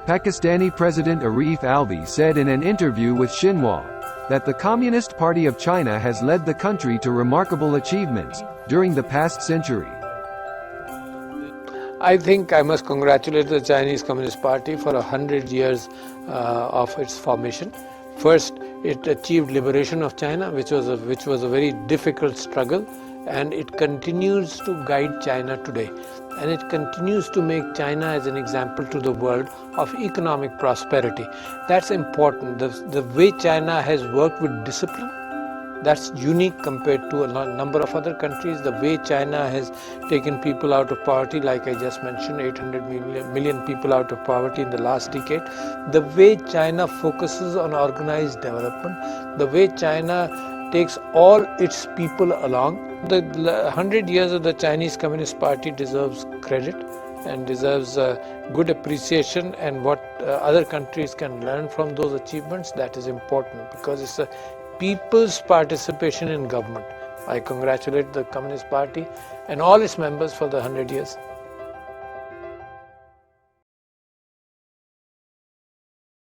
Pakistani President Arif Alvi said in an interview with Xinhua that the Communist Party of China has led the country to remarkable achievements during the past century. I think I must congratulate the Chinese Communist Party for 100 years of its formation. First, it achieved liberation of China, which was a very difficult struggle, and it continues to guide China today. And it continues to make China as an example to the world of economic prosperity. That's important. The way China has worked with discipline, that's unique compared to a number of other countries. The way China has taken people out of poverty, like I just mentioned, 800 million people out of poverty in the last decade. The way China focuses on organized development, the way China takes all its people along. The 100 years of the Chinese Communist Party deserves credit and deserves good appreciation, and what other countries can learn from those achievements, that is important because it's a people's participation in government. I congratulate the Communist Party and all its members for the 100 years.